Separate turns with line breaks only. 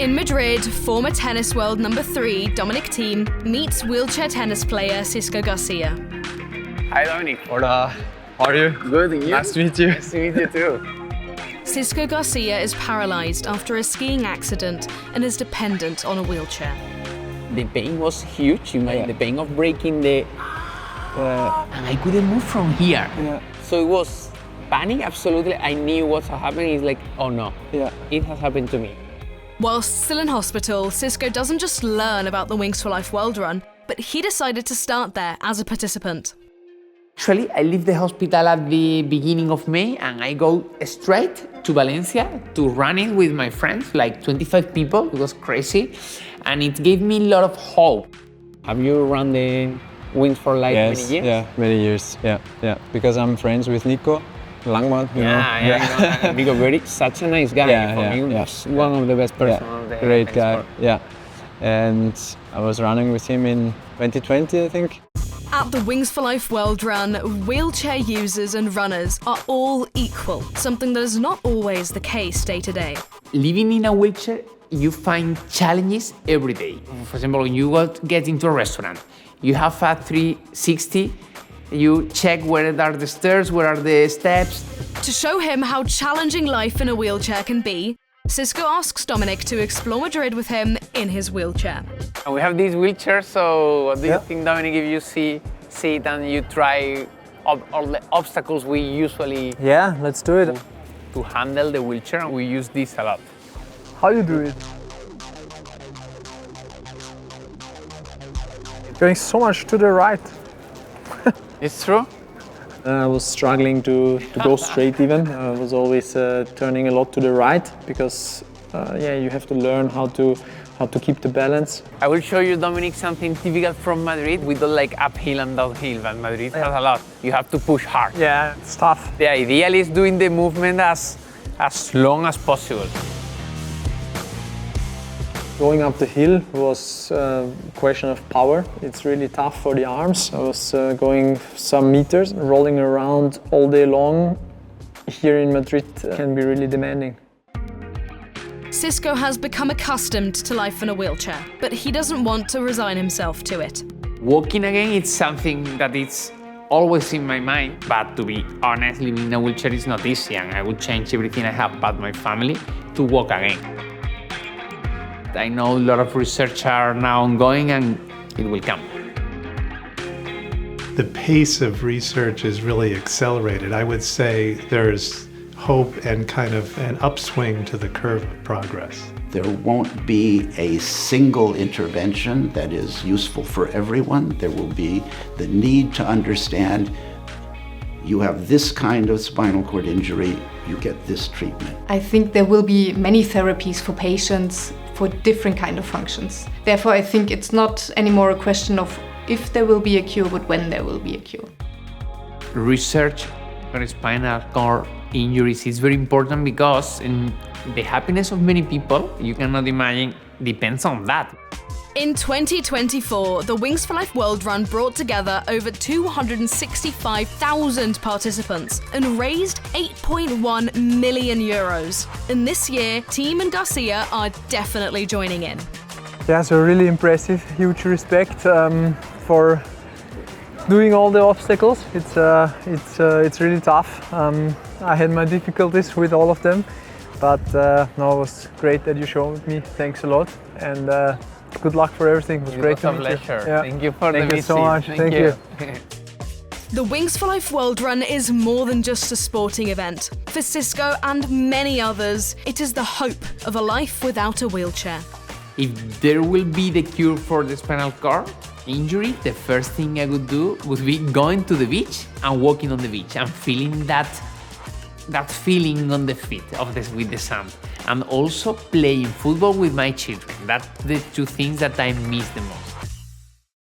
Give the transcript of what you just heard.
In Madrid, former tennis world number 3 Dominic Thiem meets wheelchair tennis player Cisco Garcia.
Hi Dominic.
Hola, how are you?
Good, and you?
Nice to meet you.
Nice to meet you too.
Cisco Garcia is paralyzed after a skiing accident and is dependent on a wheelchair.
The pain was huge. The pain of breaking the... and I couldn't move from here.
Yeah.
So it was panic, absolutely. I knew what was happening. It's like, oh no, it has happened to me.
Whilst still in hospital, Cisco doesn't just learn about the Wings for Life World Run, but he decided to start there as a participant.
Actually, I leave the hospital at the beginning of May and I go straight to Valencia to run it with my friends, like 25 people. It was crazy. And it gave me a lot of hope. Have you run the Wings for Life many years?
Yeah, many years. Yeah. Because I'm friends with Nico Langman, you know.
Yeah. Nico very such a nice guy. For me, was one of the best persons on the
great guy.
sport.
Yeah. And I was running with him in 2020, I think.
At the Wings for Life World Run, wheelchair users and runners are all equal, something that is not always the case day to day.
Living in a wheelchair, you find challenges every day. For example, when you get into a restaurant, you have a 360, you check where are the stairs, where are the steps.
To show him how challenging life in a wheelchair can be, Cisco asks Dominic to explore Madrid with him in his wheelchair.
And we have these wheelchairs, so what do you think, Dominic, if you see it and you try all the obstacles we usually
let's do it.
to handle the wheelchair, and we use this a lot.
How you do it? Going so much to the right.
It's true?
I was struggling to go straight even. I was always turning a lot to the right because you have to learn how to keep the balance.
I will show you, Dominic, something typical from Madrid. We don't like uphill and downhill, but Madrid has a lot. You have to push hard.
Yeah, it's tough.
The ideal is doing the movement as long as possible.
Going up the hill was a question of power. It's really tough for the arms. I was going some meters, rolling around all day long. Here in Madrid can be really demanding.
Cisco has become accustomed to life in a wheelchair, but he doesn't want to resign himself to it.
Walking again, it's something that is always in my mind, but to be honest, living in a wheelchair is not easy, and I would change everything I have about my family to walk again. I know a lot of research are now ongoing and it will come.
The pace of research is really accelerated. I would say there's hope and kind of an upswing to the curve of progress.
There won't be a single intervention that is useful for everyone. There will be the need to understand you have this kind of spinal cord injury, you get this treatment.
I think there will be many therapies for patients for different kind of functions. Therefore, I think it's not anymore a question of if there will be a cure, but when there will be a cure.
Research for spinal cord injuries is very important because the happiness of many people, you cannot imagine, depends on that.
In 2024, the Wings for Life World Run brought together over 265,000 participants and raised 8.1 million euros. And this year, Thiem and Garcia are definitely joining in.
Yeah, so really impressive. Huge respect for doing all the obstacles. It's really tough. I had my difficulties with all of them, but no, it was great that you showed me. Thanks a lot, and good luck for everything. It was great to meet you.
Pleasure.
Yeah.
Thank you for the visit.
Thank you so much. Thank you.
The Wings for Life World Run is more than just a sporting event. For Cisco and many others, it is the hope of a life without a wheelchair.
If there will be the cure for the spinal cord injury, the first thing I would do would be going to the beach and walking on the beach and feeling that feeling on the feet with the sand, and also playing football with my children. That's the two things that I miss the most.